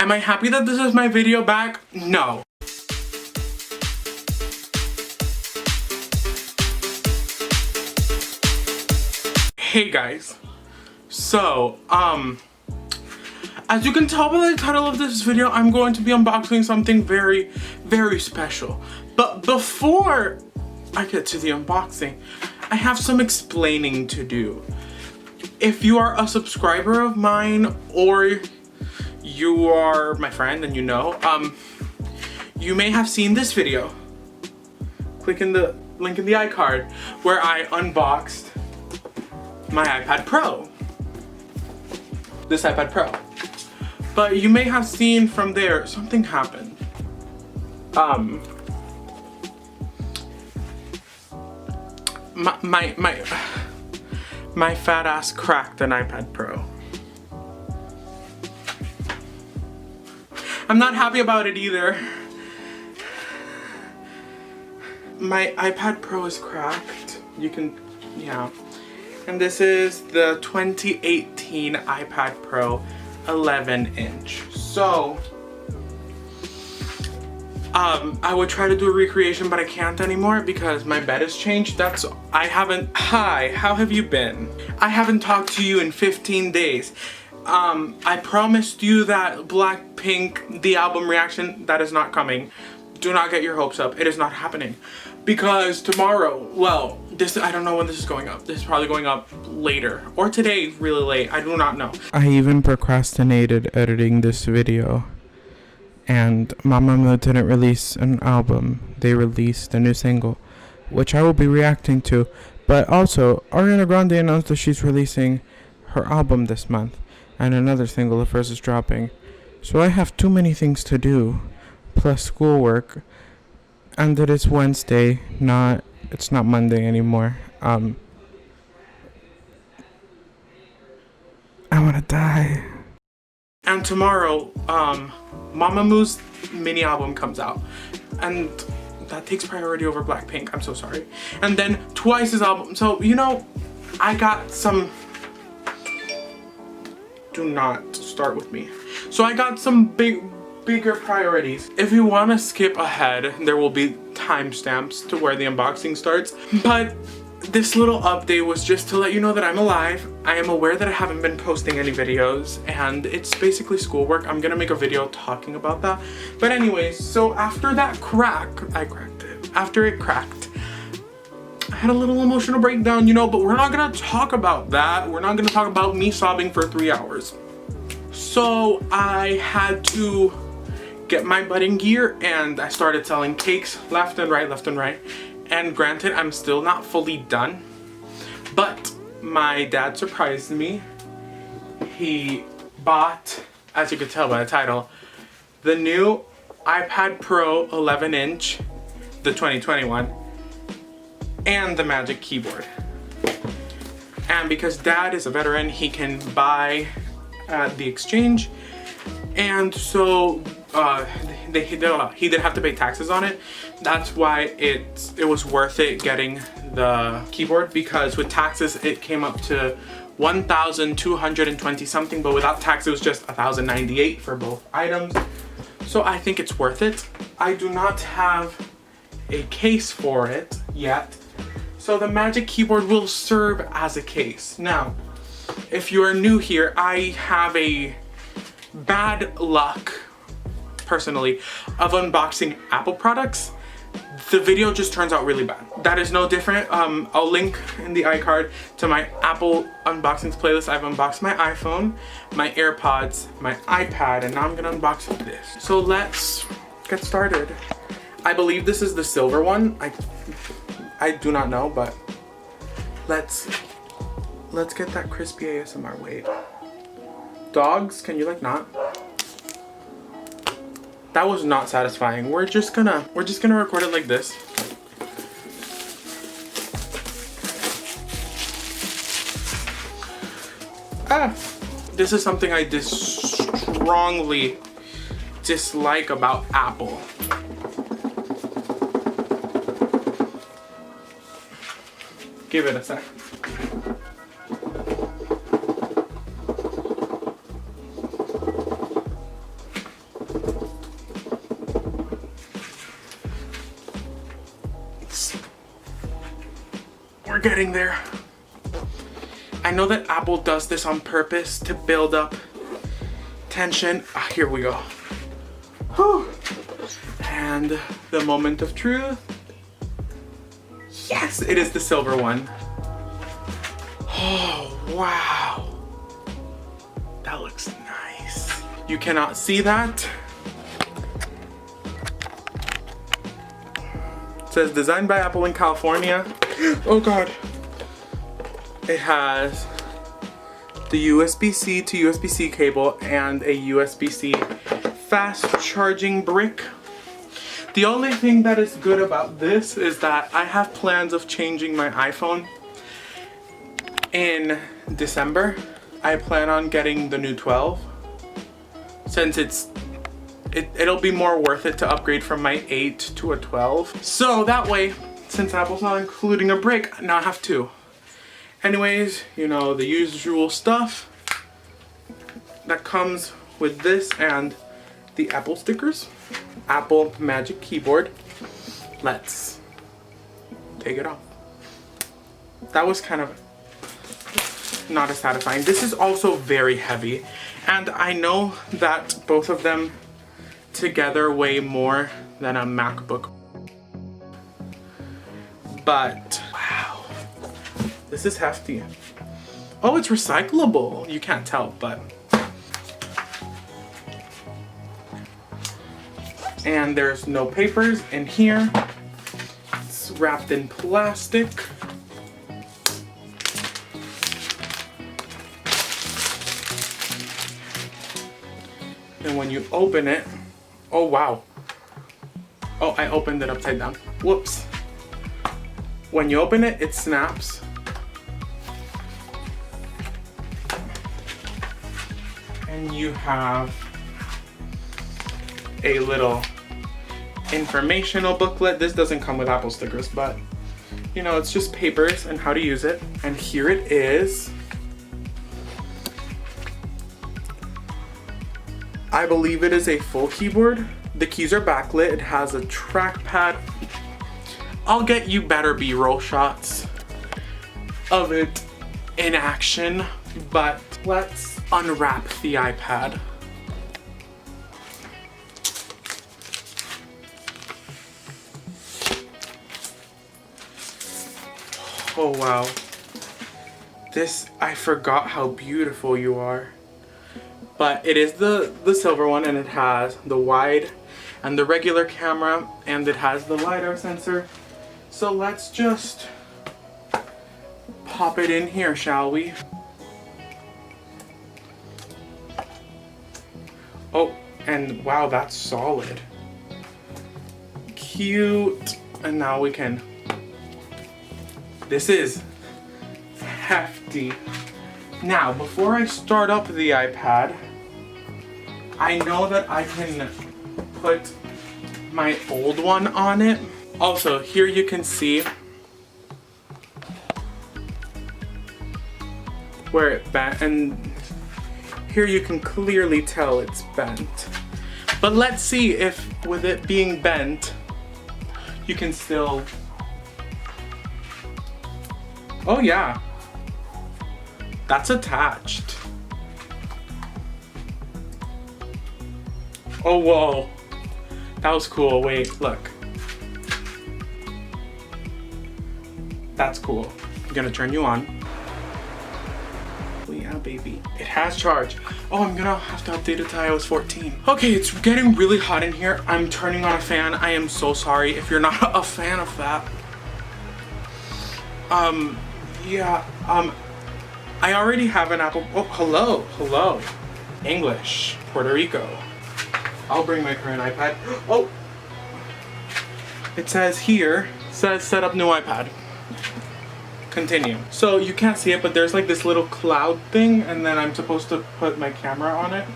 Am I happy that this is my video back? No. Hey guys. So, as you can tell by the title of this video, I'm going to be unboxing something very, very special. But before I get to the unboxing, I have some explaining to do. If you are a subscriber of mine or you are my friend and you know, you may have seen this video. Click in the link in the iCard where I unboxed my iPad Pro. This iPad Pro. But you may have seen from there something happened. My fat ass cracked an iPad Pro. I'm not happy about it either. My iPad Pro is cracked. You can, yeah. And this is the 2018 iPad Pro 11-inch. So, I would try to do a recreation, but I can't anymore because my bed has changed. Hi, how have you been? I haven't talked to you in 15 days. I promised you that Blackpink, the album reaction, that is not coming. Do not get your hopes up. It is not happening. Because tomorrow, well, I don't know when this is going up. This is probably going up later. Or today, really late. I do not know. I even procrastinated editing this video. And Mamamoo didn't release an album. They released a new single, which I will be reacting to. But also, Ariana Grande announced that she's releasing her album this month. And another single of hers is dropping. So I have too many things to do. Plus schoolwork. And that it's Wednesday, it's not Monday anymore. I wanna die. And tomorrow, Mamamoo's mini album comes out. And that takes priority over Blackpink, I'm so sorry. And then Twice's album, so you know, I got some, do not start with me. So I got some bigger priorities. If you want to skip ahead, there will be timestamps to where the unboxing starts. But this little update was just to let you know that I'm alive. I am aware that I haven't been posting any videos and it's basically schoolwork. I'm gonna make a video talking about that. But anyways, so after that I cracked it. After it cracked, I had a little emotional breakdown, you know, but we're not gonna talk about that. We're not gonna talk about me sobbing for 3 hours. So I had to get my butt in gear and I started selling cakes left and right. And granted, I'm still not fully done, but my dad surprised me. He bought, as you could tell by the title, the new iPad Pro 11-inch, the 2021, and the Magic Keyboard. And because dad is a veteran, he can buy at the exchange. And so he didn't have to pay taxes on it. That's why it was worth it getting the keyboard, because with taxes it came up to 1,220 something, but without tax it was just 1,098 for both items. So I think it's worth it. I do not have a case for it yet, so the Magic Keyboard will serve as a case. Now, if you are new here, I have a bad luck, personally, of unboxing Apple products. The video just turns out really bad. That is no different. I'll link in the iCard to my Apple unboxings playlist. I've unboxed my iPhone, my AirPods, my iPad, and now I'm gonna unbox this. So let's get started. I believe this is the silver one. I do not know, but let's get that crispy ASMR. Wait. Dogs, can you like not? That was not satisfying. We're just gonna record it like this. This is something I strongly dislike about Apple. Give it a sec. getting there. I know that Apple does this on purpose to build up tension. Here we go. Whew. And the moment of truth. Yes, it is the silver one. Oh, wow. That looks nice. You cannot see that. It says designed by Apple in California. Oh God. It has the USB-C to USB-C cable and a USB-C fast charging brick. The only thing that is good about this is that I have plans of changing my iPhone in December. I plan on getting the new 12 since it'll be more worth it to upgrade from my 8 to a 12. So that way, since Apple's not including a brick, now I have two. Anyways, you know, the usual stuff that comes with this and the Apple stickers. Apple Magic Keyboard. Let's take it off. That was kind of not as satisfying. This is also very heavy, and I know that both of them together weigh more than a MacBook. But wow, this is hefty. Oh, it's recyclable. You can't tell, but. And there's no papers in here. It's wrapped in plastic. And when you open it, oh wow. Oh, I opened it upside down. Whoops. When you open it, it snaps. And you have a little informational booklet. This doesn't come with Apple stickers, but you know, it's just papers and how to use it. And here it is. I believe it is a full keyboard. The keys are backlit. It has a trackpad. I'll get you better B-roll shots of it in action, but let's unwrap the iPad. Oh wow. This, I forgot how beautiful you are. But it is the silver one, and it has the wide and the regular camera, and it has the LiDAR sensor. So let's just pop it in here, shall we? Oh, and wow, that's solid. Cute. And now we can. This is hefty. Now, before I start up the iPad, I know that I can put my old one on it. Also, here you can see where it bent, and here you can clearly tell it's bent. But let's see if, with it being bent, you can still. Oh yeah, that's attached. Oh whoa, that was cool. Wait, look. That's cool. I'm gonna turn you on. Oh yeah, baby. It has charge. Oh, I'm gonna have to update it to iOS 14. Okay, it's getting really hot in here. I'm turning on a fan. I am so sorry if you're not a fan of that. Yeah, I already have an Apple. Oh, hello. English, Puerto Rico. I'll bring my current iPad. Oh, it says here, set up new iPad. Continue. So you can't see it, but there's like this little cloud thing, and then I'm supposed to put my camera on it.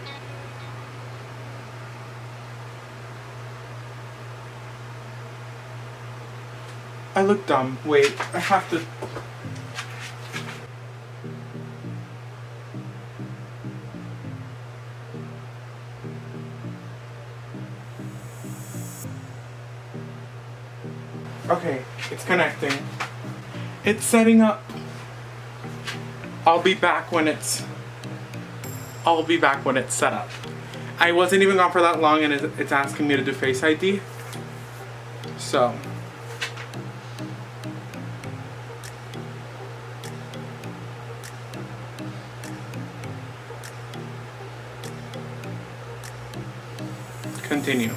I look dumb. Wait, I have to. Okay, it's connecting. It's setting up. I'll be back when it's set up. I wasn't even gone for that long and it's asking me to do Face ID. So. Continue.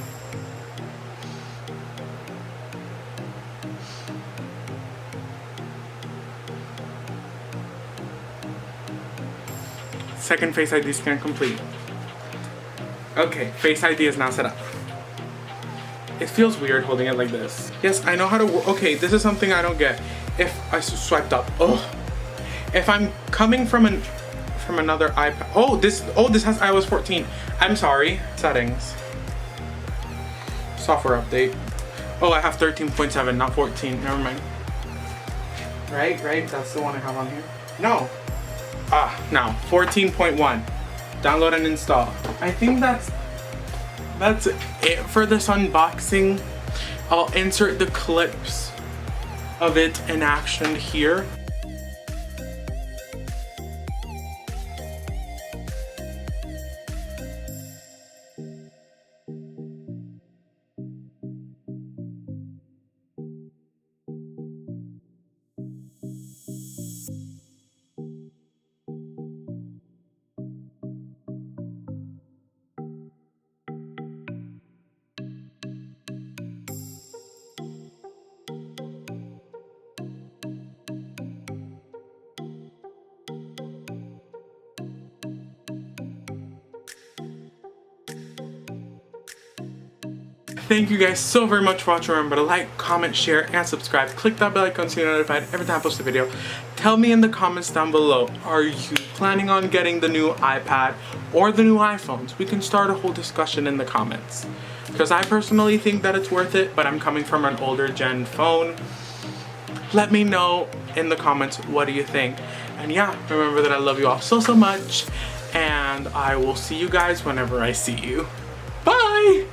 Second Face ID scan complete. Okay, Face ID is now set up. It feels weird holding it like this. Yes, I know how to okay, this is something I don't get. If I swiped up, if I'm coming from another iPad, this has iOS 14. I'm sorry. Settings. Software update. Oh, I have 13.7, not 14. Never mind. Right? That's the one I have on here. No. Now 14.1. Download and install. I think that's it for this unboxing. I'll insert the clips of it in action here. Thank you guys so very much for watching. Remember to like, comment, share, and subscribe. Click that bell icon so you're notified every time I post a video. Tell me in the comments down below, are you planning on getting the new iPad or the new iPhones? We can start a whole discussion in the comments. Because I personally think that it's worth it, but I'm coming from an older gen phone. Let me know in the comments, what do you think? And yeah, remember that I love you all so much. And I will see you guys whenever I see you. Bye!